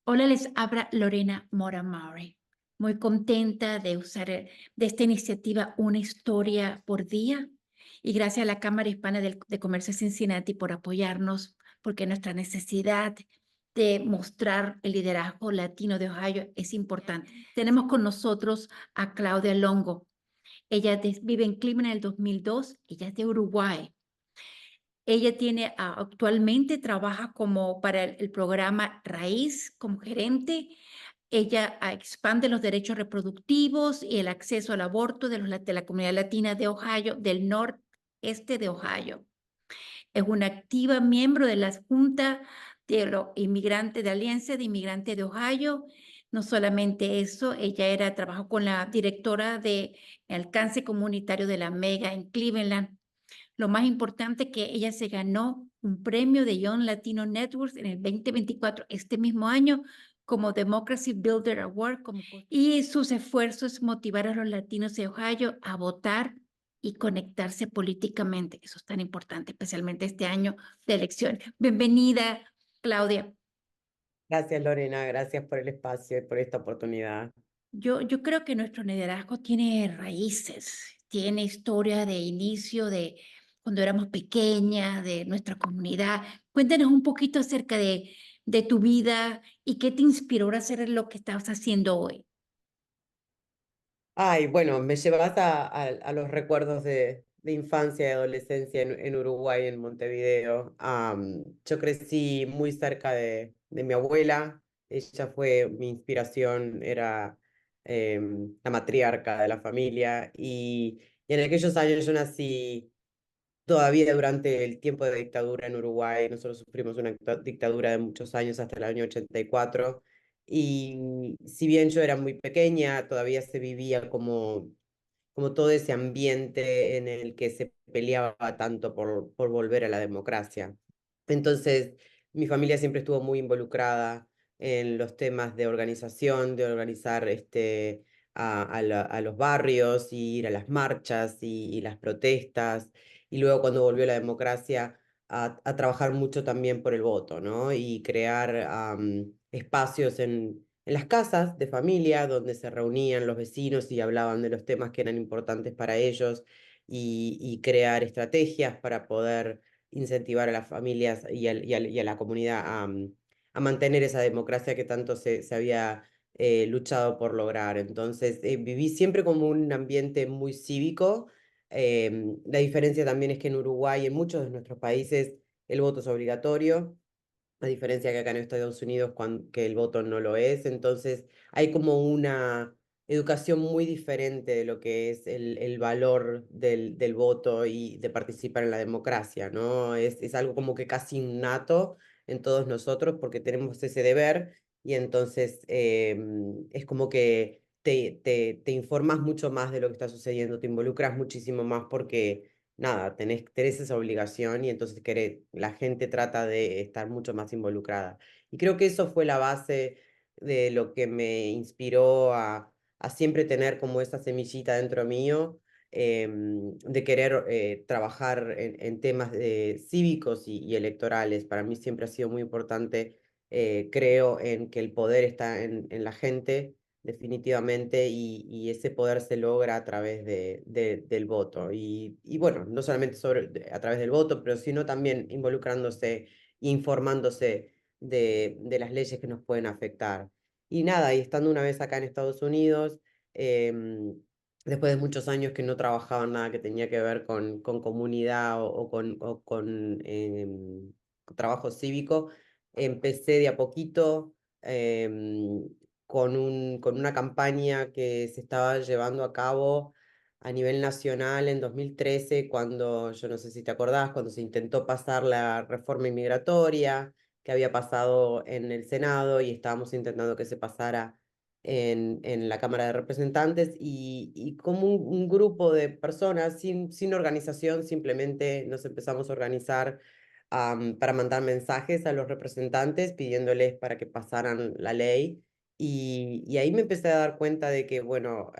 Hola, les habla Lorena Mora Maury. Muy contenta de usar de esta iniciativa Una Historia por Día y gracias a la Cámara Hispana de Comercio de Cincinnati por apoyarnos, porque nuestra necesidad de mostrar el liderazgo latino de Ohio es importante. Tenemos con nosotros a Claudia Longo. Ella vive en Cleveland en el 2002. Ella es de Uruguay. Ella tiene actualmente trabaja como para el programa Raíz como gerente. Ella expande los derechos reproductivos y el acceso al aborto de la comunidad latina de Ohio, del noreste de Ohio. Es una activa miembro de la Junta de los Inmigrantes de Alianza de Inmigrantes de Ohio. No solamente eso, ella trabajó con la directora de alcance comunitario de la Mega en Cleveland. Lo más importante es que ella se ganó un premio de Young Latino Networks en el 2024, este mismo año, como Democracy Builder Award. Y sus esfuerzos motivar a los latinos de Ohio a votar y conectarse políticamente. Eso es tan importante, especialmente este año de elecciones. Bienvenida, Claudia. Gracias, Lorena, gracias por el espacio y por esta oportunidad. Yo creo que nuestro liderazgo tiene raíces, tiene historia de inicio, de cuando éramos pequeñas, de nuestra comunidad. Cuéntanos un poquito acerca de tu vida y qué te inspiró a hacer lo que estás haciendo hoy. Ay, bueno, me llevas a los recuerdos de infancia y adolescencia en Uruguay, en Montevideo. Yo crecí muy cerca de mi abuela, ella fue mi inspiración, era la matriarca de la familia y en aquellos años yo nací todavía durante el tiempo de dictadura en Uruguay. Nosotros sufrimos una dictadura de muchos años hasta el año 84. Y si bien yo era muy pequeña, todavía se vivía como todo ese ambiente en el que se peleaba tanto por volver a la democracia. Entonces, mi familia siempre estuvo muy involucrada en los temas de organización, de organizar a los barrios, y ir a las marchas y las protestas. Y luego cuando volvió la democracia, a trabajar mucho también por el voto, ¿no? Y crear espacios en las casas de familia donde se reunían los vecinos y hablaban de los temas que eran importantes para ellos y crear estrategias para poder incentivar a las familias y a la comunidad a mantener esa democracia que tanto se había luchado por lograr. Entonces, viví siempre como un ambiente muy cívico. La diferencia también es que en Uruguay y en muchos de nuestros países el voto es obligatorio, a diferencia que acá en Estados Unidos, que el voto no lo es. Entonces hay como una educación muy diferente de lo que es el valor del voto y de participar en la democracia, ¿no? Es algo como que casi innato en todos nosotros porque tenemos ese deber y entonces es como que te informas mucho más de lo que está sucediendo, te involucras muchísimo más porque nada, tenés esa obligación y entonces la gente trata de estar mucho más involucrada. Y creo que eso fue la base de lo que me inspiró a siempre tener como esa semillita dentro mío, de querer trabajar en temas cívicos y electorales. Para mí siempre ha sido muy importante. Creo en que el poder está en la gente definitivamente, y ese poder se logra a través del voto. Y bueno, no solamente a través del voto, pero sino también involucrándose e informándose de las leyes que nos pueden afectar. Y nada, y estando una vez acá en Estados Unidos, después de muchos años que no trabajaba en nada que tenía que ver con comunidad o con trabajo cívico, empecé de a poquito. Con una campaña que se estaba llevando a cabo a nivel nacional en 2013, cuando, yo no sé si te acordás, cuando se intentó pasar la reforma inmigratoria que había pasado en el Senado y estábamos intentando que se pasara en la Cámara de Representantes, y como un grupo de personas sin organización, simplemente nos empezamos a organizar para mandar mensajes a los representantes pidiéndoles para que pasaran la ley. Y ahí me empecé a dar cuenta de que, bueno,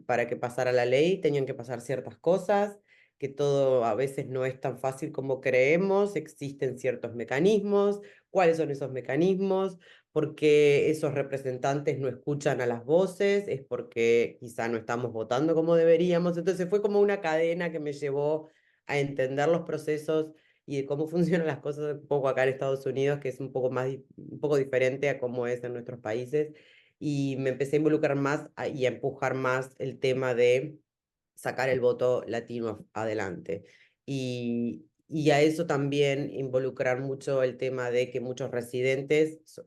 para que pasara la ley tenían que pasar ciertas cosas, que todo a veces no es tan fácil como creemos, existen ciertos mecanismos, cuáles son esos mecanismos, por qué esos representantes no escuchan a las voces, es porque quizá no estamos votando como deberíamos. Entonces fue como una cadena que me llevó a entender los procesos y de cómo funcionan las cosas un poco acá en Estados Unidos, que es un poco más, un poco diferente a cómo es en nuestros países. Y me empecé a involucrar más y a empujar más el tema de sacar el voto latino adelante. Y a eso también involucrar mucho el tema de que muchos residentes,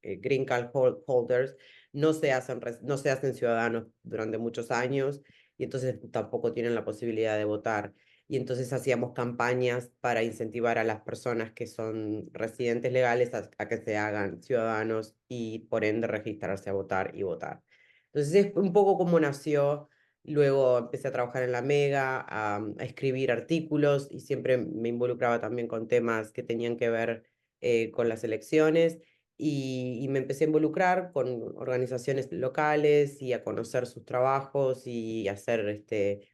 green card holders, no se hacen ciudadanos durante muchos años y entonces tampoco tienen la posibilidad de votar. Y entonces hacíamos campañas para incentivar a las personas que son residentes legales a que se hagan ciudadanos y por ende registrarse a votar y votar. Entonces es un poco como nació. Luego empecé a trabajar en la Mega, a escribir artículos y siempre me involucraba también con temas que tenían que ver con las elecciones y me empecé a involucrar con organizaciones locales y a conocer sus trabajos y hacer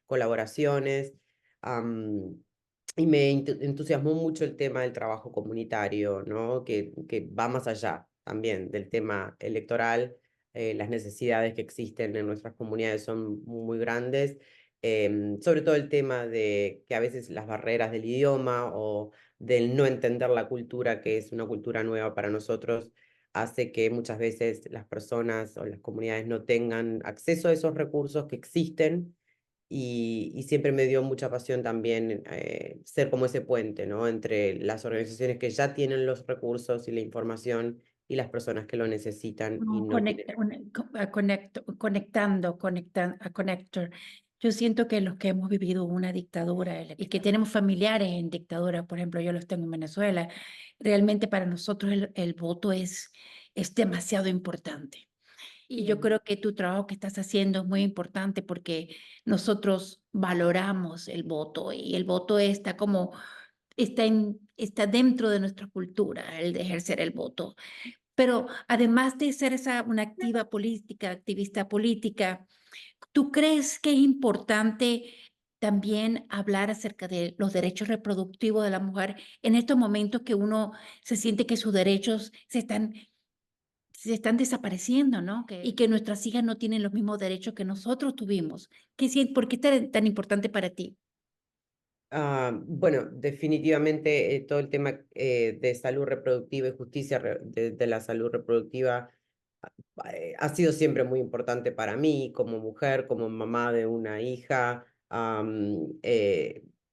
colaboraciones. am, y me entusiasmó mucho el tema del trabajo comunitario, ¿no? Que va más allá también del tema electoral. Las necesidades que existen en nuestras comunidades son muy grandes, sobre todo el tema de que a veces las barreras del idioma o del no entender la cultura, que es una cultura nueva para nosotros, hace que muchas veces las personas o las comunidades no tengan acceso a esos recursos que existen y siempre me dio mucha pasión también ser como ese puente, ¿no? Entre las organizaciones que ya tienen los recursos y la información y las personas que lo necesitan y no tienen. Conector. Yo siento que los que hemos vivido una dictadura y que tenemos familiares en dictadura, por ejemplo, yo los tengo en Venezuela, realmente para nosotros el voto es demasiado importante. Y yo creo que tu trabajo que estás haciendo es muy importante porque nosotros valoramos el voto y el voto está dentro de nuestra cultura, el de ejercer el voto. Pero además de ser una activista política, ¿tú crees que es importante también hablar acerca de los derechos reproductivos de la mujer en estos momentos que uno se siente que sus derechos se están desapareciendo, ¿no? Y que nuestras hijas no tienen los mismos derechos que nosotros tuvimos? ¿Por qué es tan importante para ti? Bueno, definitivamente todo el tema de salud reproductiva y justicia de la salud reproductiva ha sido siempre muy importante para mí como mujer, como mamá de una hija.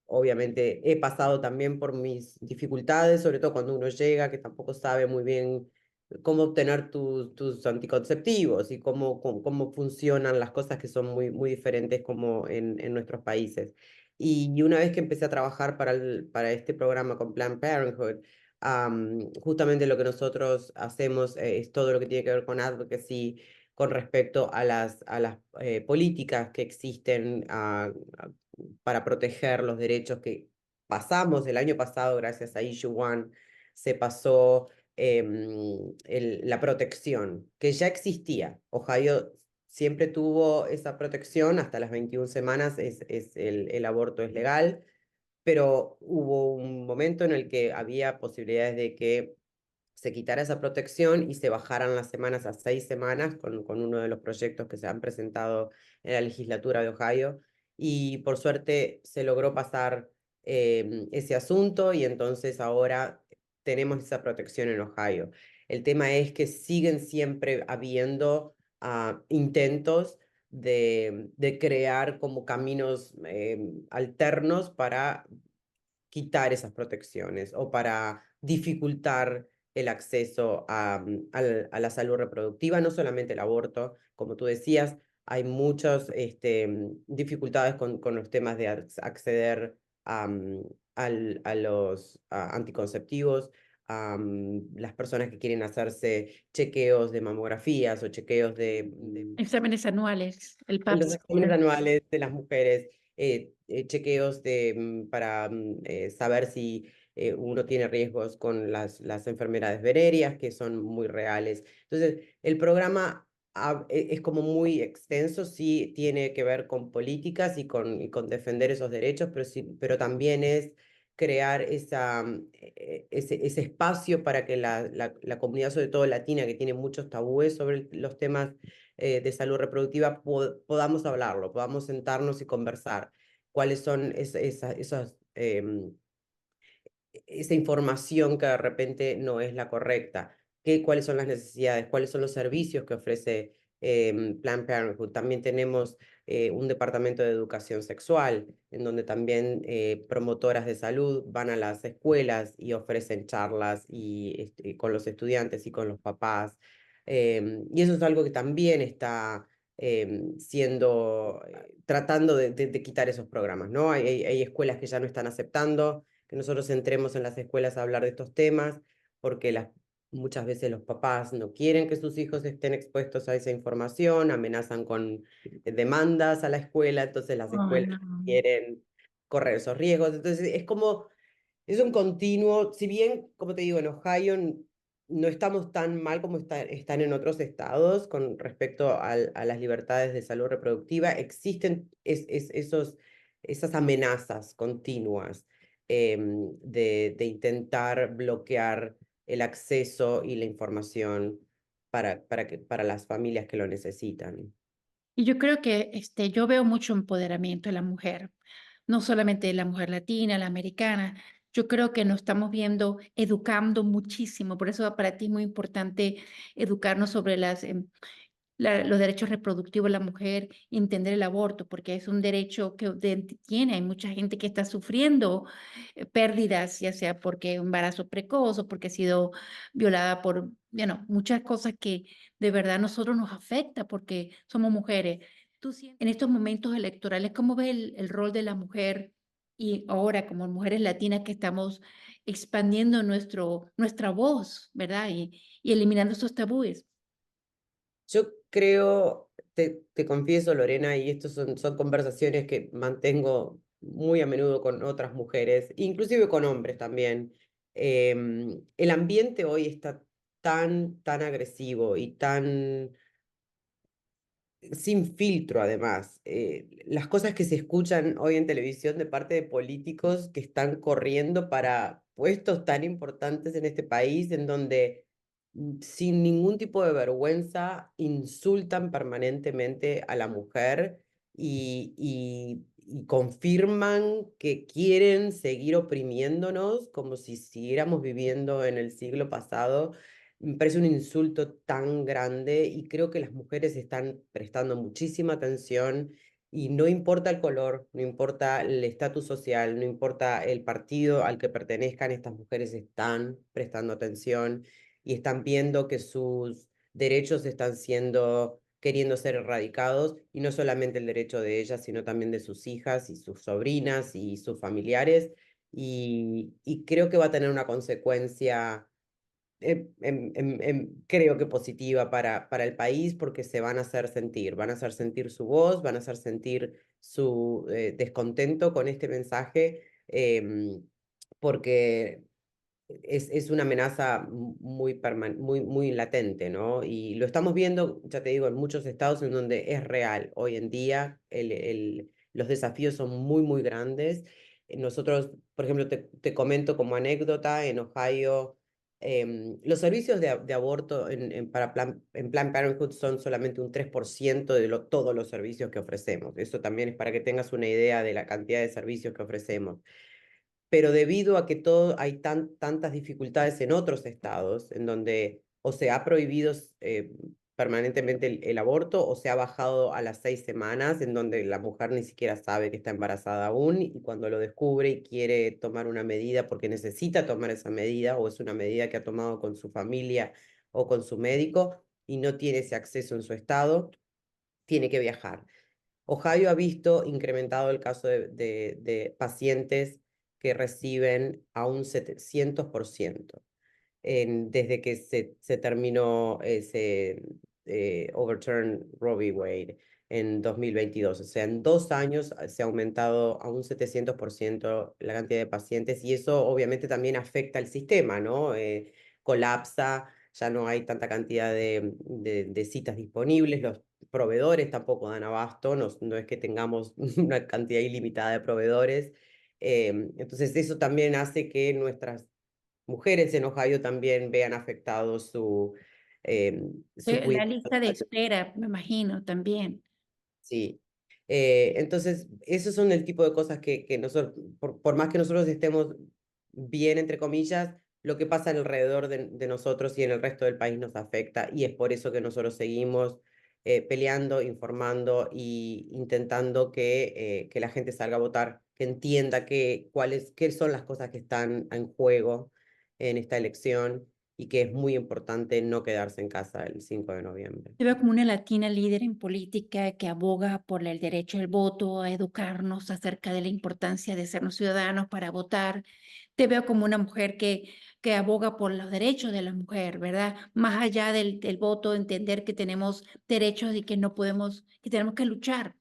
Obviamente he pasado también por mis dificultades, sobre todo cuando uno llega, que tampoco sabe muy bien cómo obtener tus anticonceptivos y cómo funcionan las cosas que son muy diferentes como en nuestros países. Y una vez que empecé a trabajar para este programa con Planned Parenthood, justamente lo que nosotros hacemos es todo lo que tiene que ver con advocacy con respecto a las políticas que existen para proteger los derechos que pasamos el año pasado, gracias a Issue One, se pasó la protección, que ya existía. Ohio siempre tuvo esa protección, hasta las 21 semanas el aborto es legal, pero hubo un momento en el que había posibilidades de que se quitara esa protección y se bajaran las semanas a 6 semanas con uno de los proyectos que se han presentado en la legislatura de Ohio. Y por suerte se logró pasar ese asunto y entonces ahora tenemos esa protección en Ohio. El tema es que siguen siempre habiendo intentos de crear como caminos alternos para quitar esas protecciones o para dificultar el acceso a la salud reproductiva, no solamente el aborto, como tú decías, hay muchas dificultades con los temas de acceder a los anticonceptivos, las personas que quieren hacerse chequeos de mamografías o chequeos Exámenes anuales, el los PAPS. exámenes anuales de las mujeres, chequeos para saber si uno tiene riesgos con las enfermedades venéreas, que son muy reales. Entonces, el programa es como muy extenso, sí tiene que ver con políticas y con defender esos derechos, pero también es crear ese espacio para que la comunidad, sobre todo latina, que tiene muchos tabúes sobre los temas de salud reproductiva, podamos hablarlo, podamos sentarnos y conversar cuáles son esa información que de repente no es la correcta, cuáles son las necesidades, cuáles son los servicios que ofrece Planned Parenthood. También tenemos un departamento de educación sexual, en donde también promotoras de salud van a las escuelas y ofrecen charlas con los estudiantes y con los papás. Y eso es algo que también está tratando de quitar esos programas, ¿no? Hay escuelas que ya no están aceptando que nosotros entremos en las escuelas a hablar de estos temas, porque muchas veces los papás no quieren que sus hijos estén expuestos a esa información, amenazan con demandas a la escuela, entonces las Ay, escuelas no. quieren correr esos riesgos. Entonces es un continuo, si bien, como te digo, en Ohio no estamos tan mal como están en otros estados con respecto a las libertades de salud reproductiva, existen esas amenazas continuas de intentar bloquear el acceso y la información para las familias que lo necesitan. Y yo creo que yo veo mucho empoderamiento de la mujer, no solamente de la mujer latina, la americana. Yo creo que nos estamos viendo educando muchísimo, por eso para ti es muy importante educarnos sobre los derechos reproductivos de la mujer, entender el aborto, porque es un derecho que tiene, hay mucha gente que está sufriendo pérdidas, ya sea porque embarazo precoz o porque ha sido violada por, muchas cosas que de verdad a nosotros nos afecta porque somos mujeres. En estos momentos electorales, ¿cómo ves el rol de la mujer y ahora como mujeres latinas que estamos expandiendo nuestra voz, ¿verdad? Y eliminando esos tabúes. Yo creo, te confieso, Lorena, y estas son conversaciones que mantengo muy a menudo con otras mujeres, inclusive con hombres también. El ambiente hoy está tan agresivo y tan sin filtro, además. Las cosas que se escuchan hoy en televisión de parte de políticos que están corriendo para puestos tan importantes en este país, en donde sin ningún tipo de vergüenza insultan permanentemente a la mujer y confirman que quieren seguir oprimiéndonos como si siguiéramos viviendo en el siglo pasado. Me parece un insulto tan grande y creo que las mujeres están prestando muchísima atención y no importa el color, no importa el estatus social, no importa el partido al que pertenezcan, estas mujeres están prestando atención y están viendo que sus derechos están queriendo ser erradicados, y no solamente el derecho de ellas, sino también de sus hijas y sus sobrinas y sus familiares, y creo que va a tener una consecuencia creo que positiva para el país, porque se van a hacer sentir su voz, van a hacer sentir su descontento con este mensaje, porque es una amenaza muy latente, ¿no? Y lo estamos viendo, ya te digo, en muchos estados en donde es real. Hoy en día los desafíos son muy grandes. Nosotros, por ejemplo, te comento como anécdota, en Ohio, los servicios de aborto en Planned Parenthood son solamente un 3% de todos los servicios que ofrecemos. Eso también es para que tengas una idea de la cantidad de servicios que ofrecemos, pero debido a que hay tantas dificultades en otros estados, en donde o se ha prohibido permanentemente el aborto, o se ha bajado a las 6 semanas, en donde la mujer ni siquiera sabe que está embarazada aún, y cuando lo descubre y quiere tomar una medida porque necesita tomar esa medida, o es una medida que ha tomado con su familia o con su médico, y no tiene ese acceso en su estado, tiene que viajar. Ohio ha visto incrementado el caso de pacientes que reciben a un 700% desde que se terminó ese overturn Roe v. Wade en 2022. O sea, en 2 años se ha aumentado a un 700% la cantidad de pacientes, y eso obviamente también afecta al sistema, ¿no? Colapsa, ya no hay tanta cantidad de citas disponibles, los proveedores tampoco dan abasto, no es que tengamos una cantidad ilimitada de proveedores. Entonces eso también hace que nuestras mujeres en Ohio también vean afectado su La cuidado. lista de espera, me imagino, también. Sí. Entonces, esos son el tipo de cosas que nosotros, por más que nosotros estemos bien, entre comillas, lo que pasa alrededor de nosotros y en el resto del país nos afecta y es por eso que nosotros seguimos peleando, informando y intentando que la gente salga a votar, que entienda qué son las cosas que están en juego en esta elección y que es muy importante no quedarse en casa el 5 de noviembre. Te veo como una latina líder en política que aboga por el derecho al voto, a educarnos acerca de la importancia de sernos ciudadanos para votar. Te veo como una mujer que aboga por los derechos de la mujer, ¿verdad? Más allá del voto, entender que tenemos derechos y que no podemos, que tenemos que luchar,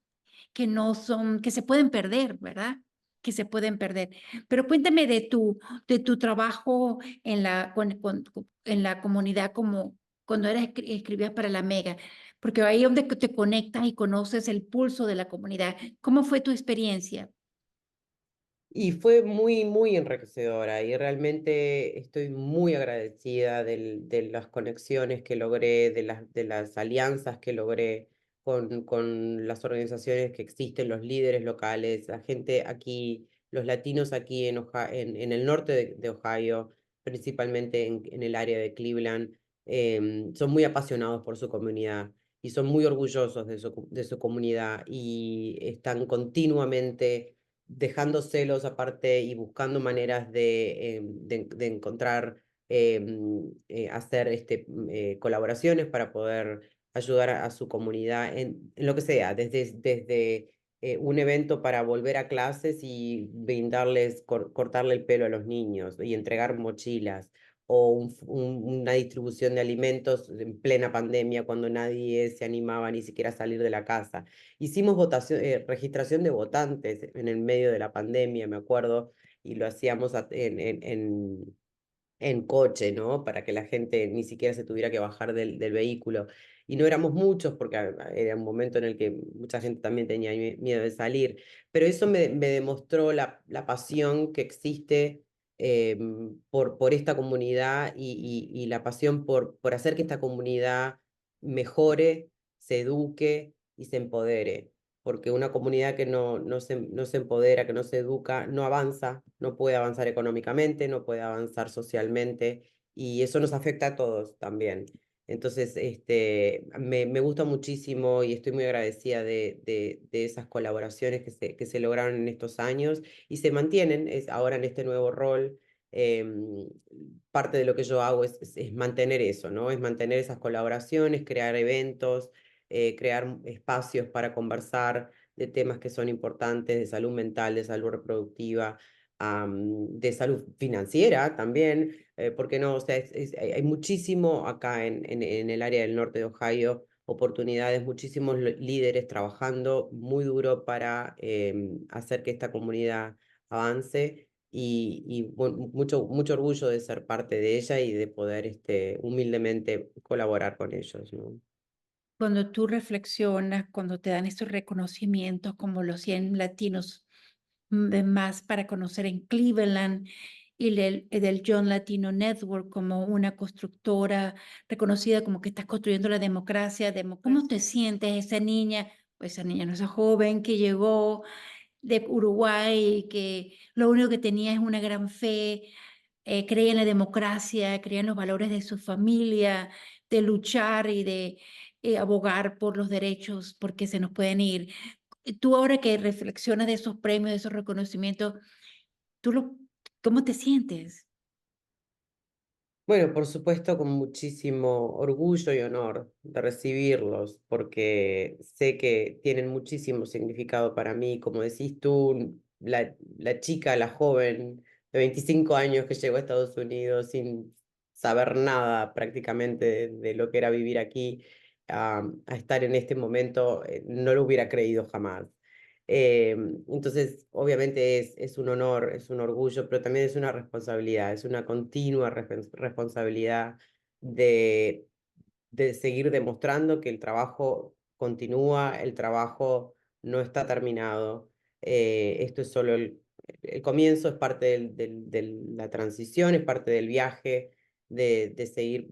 que no son, que se pueden perder, ¿verdad? Que se pueden perder. Pero cuéntame de tu trabajo en en la comunidad como cuando escribías para la Mega, porque ahí es donde te conectas y conoces el pulso de la comunidad. ¿Cómo fue tu experiencia? Y fue muy, muy enriquecedora y realmente estoy muy agradecida de las conexiones que logré, de las alianzas que logré con las organizaciones que existen, los líderes locales, la gente aquí, los latinos aquí en el norte de Ohio, principalmente en el área de Cleveland, son muy apasionados por su comunidad y son muy orgullosos de su comunidad y están continuamente dejando celos aparte y buscando maneras de encontrar, hacer colaboraciones para poder ayudar a su comunidad en lo que sea, desde un evento para volver a clases y brindarles, cortarle el pelo a los niños y entregar mochilas, o una distribución de alimentos en plena pandemia cuando nadie se animaba ni siquiera a salir de la casa. Hicimos registración de votantes en el medio de la pandemia, me acuerdo, y lo hacíamos en coche, ¿no? Para que la gente ni siquiera se tuviera que bajar del vehículo. Y no éramos muchos porque era un momento en el que mucha gente también tenía miedo de salir, pero eso me demostró la pasión que existe por esta comunidad y la pasión por hacer que esta comunidad mejore, se eduque y se empodere, porque una comunidad que no se empodera, que no se educa, no avanza, no puede avanzar económicamente, no puede avanzar socialmente, y eso nos afecta a todos también. Entonces, me gusta muchísimo y estoy muy agradecida de esas colaboraciones que se lograron en estos años y se mantienen ahora en este nuevo rol. Parte de lo que yo hago es mantener eso, ¿no? Es mantener esas colaboraciones, crear eventos, crear espacios para conversar de temas que son importantes, de salud mental, de salud reproductiva, de salud financiera también, ¿por qué no? O sea, hay muchísimo acá en el área del norte de Ohio, oportunidades, muchísimos líderes trabajando muy duro para hacer que esta comunidad avance. Y bueno, mucho orgullo de ser parte de ella y de poder humildemente colaborar con ellos, ¿no? Cuando tú reflexionas, cuando te dan estos reconocimientos como los 100 latinos más para conocer en Cleveland y del John Latino Network como una constructora reconocida como que estás construyendo la democracia. ¿Cómo te sientes esa niña, pues esa niña, no, esa joven que llegó de Uruguay, que lo único que tenía es una gran fe, creía en la democracia, creía en los valores de su familia, de luchar y de abogar por los derechos porque se nos pueden ir? Tú ahora que reflexionas de esos premios, de esos reconocimientos, ¿tú cómo te sientes? Bueno, por supuesto, con muchísimo orgullo y honor de recibirlos, porque sé que tienen muchísimo significado para mí. Como decís tú, la chica, la joven de 25 años que llegó a Estados Unidos sin saber nada prácticamente de lo que era vivir aquí, a estar en este momento, no lo hubiera creído jamás. Eh, entonces, obviamente es un honor, es un orgullo, pero también es una responsabilidad, es una continua responsabilidad de, de seguir demostrando que el trabajo continúa, el trabajo no está terminado. Esto es solo el comienzo, es parte de la transición, es parte del viaje, de seguir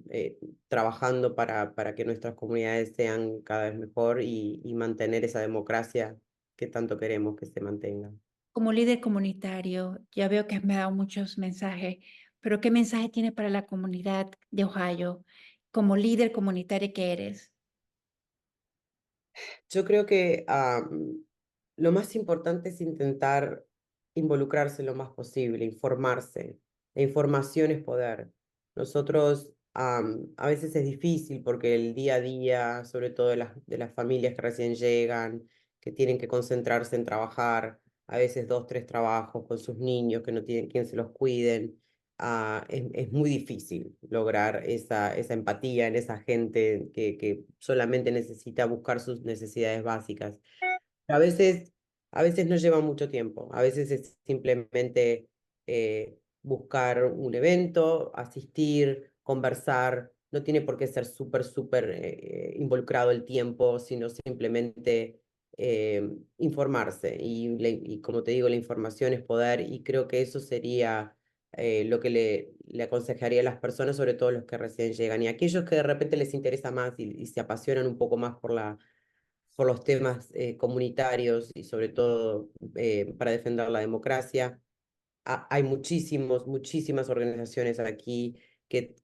trabajando para que nuestras comunidades sean cada vez mejor y mantener esa democracia que tanto queremos que se mantenga. Como líder comunitario, ya veo que me ha dado muchos mensajes, pero ¿qué mensaje tiene para la comunidad de Ohio como líder comunitario que eres? Yo creo que lo más importante es intentar involucrarse lo más posible, informarse. La información es poder. Nosotros a veces es difícil porque el día a día, sobre todo de las familias que recién llegan, que tienen que concentrarse en trabajar, a veces dos, tres trabajos con sus niños que no tienen quien se los cuiden, es muy difícil lograr esa empatía en esa gente que solamente necesita buscar sus necesidades básicas. A veces, a veces no lleva mucho tiempo, a veces es simplemente buscar un evento, asistir, conversar, no tiene por qué ser súper involucrado el tiempo, sino simplemente informarse. Y como te digo, la información es poder y creo que eso sería lo que le aconsejaría a las personas, sobre todo los que recién llegan. Y aquellos que de repente les interesa más y se apasionan un poco más por los temas comunitarios y sobre todo para defender la democracia. Hay muchísimas organizaciones aquí que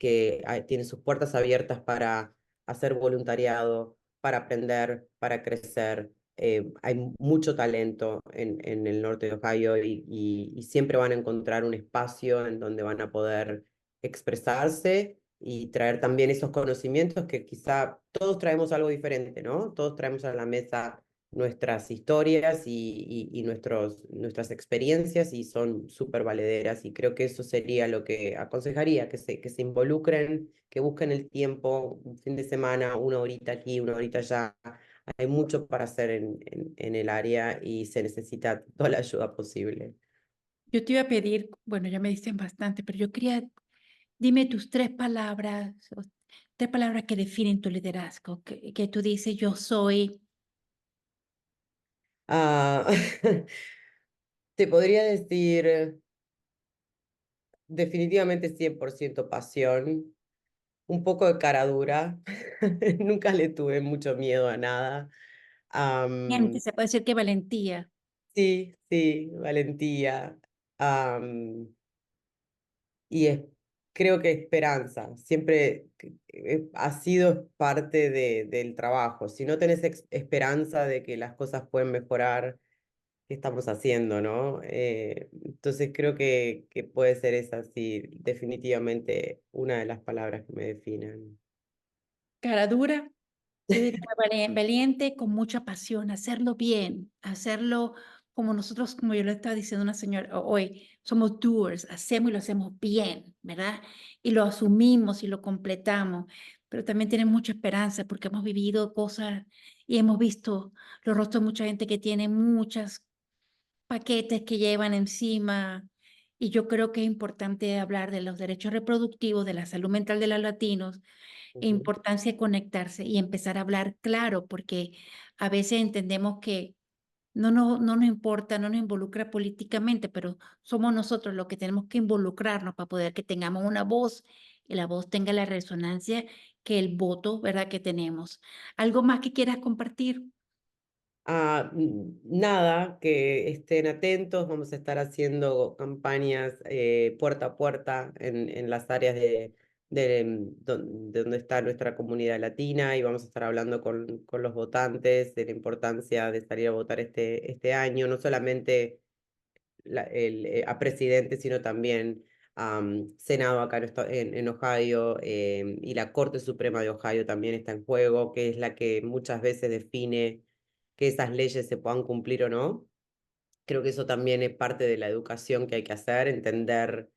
tienen sus puertas abiertas para hacer voluntariado, para aprender, para crecer. Hay mucho talento en el norte de Ohio y siempre van a encontrar un espacio en donde van a poder expresarse y traer también esos conocimientos que quizá todos traemos algo diferente, ¿no? Todos traemos a la mesa nuestras historias y nuestras experiencias y son súper valederas y creo que eso sería lo que aconsejaría, que se involucren, que busquen el tiempo, un fin de semana, una horita aquí, una horita allá. Hay mucho para hacer en el área y se necesita toda la ayuda posible. Yo te iba a pedir, bueno, ya me dicen bastante, pero yo quería, dime tus tres palabras, o tres palabras que definen tu liderazgo, que tú dices, yo soy. Ah, te podría decir definitivamente 100% pasión, un poco de cara dura. Nunca le tuve mucho miedo a nada. Gente, Am, se puede decir que valentía. sí, valentía. am, y creo que esperanza. Siempre ha sido parte del trabajo. Si no tenés esperanza de que las cosas pueden mejorar, ¿qué estamos haciendo, no? Entonces creo que puede ser esa, sí, definitivamente una de las palabras que me definen. Cara dura, yo diría valiente con mucha pasión, hacerlo bien, hacerlo como nosotros, como yo le estaba diciendo a una señora hoy, somos doers, hacemos y lo hacemos bien, ¿verdad? Y lo asumimos y lo completamos, pero también tenemos mucha esperanza porque hemos vivido cosas y hemos visto los rostros de mucha gente que tiene muchos paquetes que llevan encima. Y yo creo que es importante hablar de los derechos reproductivos, de la salud mental de los latinos, Ujú. importancia de conectarse y empezar a hablar claro, porque a veces entendemos que no nos importa, no nos involucra políticamente, pero somos nosotros los que tenemos que involucrarnos para poder que tengamos una voz y la voz tenga la resonancia que el voto, ¿verdad?, que tenemos. ¿Algo más que quieras compartir? Nada, que estén atentos, vamos a estar haciendo campañas puerta a puerta en las áreas de donde está nuestra comunidad latina y vamos a estar hablando con los votantes de la importancia de salir a votar este año, no solamente a presidente, sino también Senado acá en Ohio y la Corte Suprema de Ohio también está en juego, que es la que muchas veces define que esas leyes se puedan cumplir o no. Creo que eso también es parte de la educación que hay que hacer, entender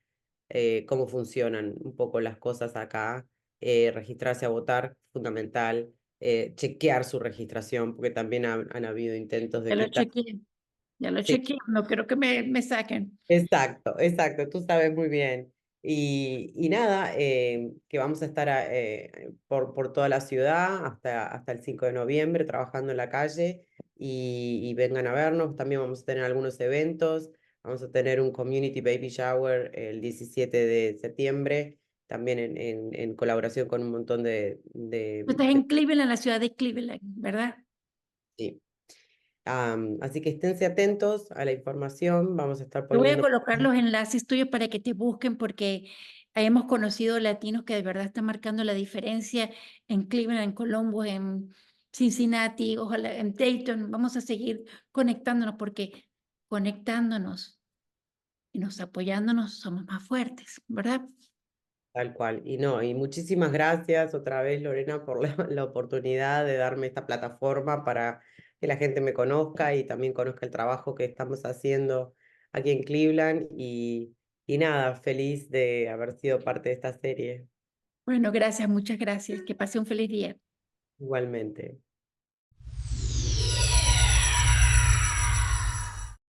cómo funcionan un poco las cosas acá, registrarse a votar, fundamental, chequear su registración, porque también han habido intentos Ya de lo quitar. chequeé, ya lo Sí, chequeé, no quiero que me saquen. exacto, tú sabes muy bien. Y nada, que vamos a estar por toda la ciudad hasta el 5 de noviembre trabajando en la calle y vengan a vernos. También vamos a tener algunos eventos. Vamos a tener un community baby shower el 17 de septiembre, también en colaboración con un montón Tú estás en Cleveland, en la ciudad de Cleveland, ¿verdad? sí. Así que esténse atentos a la información, vamos a estar Te voy a poniendo... colocar los enlaces tuyos para que te busquen porque hemos conocido latinos que de verdad están marcando la diferencia en Cleveland, en Columbus, en Cincinnati, ojalá en Dayton. Vamos a seguir conectándonos porque conectándonos y nos apoyándonos somos más fuertes, ¿verdad? Tal cual. Y no, y muchísimas gracias otra vez, Lorena, por la oportunidad de darme esta plataforma para que la gente me conozca y también conozca el trabajo que estamos haciendo aquí en Cleveland. Y nada, feliz de haber sido parte de esta serie. Bueno, gracias, muchas gracias. Que pase un feliz día. Igualmente.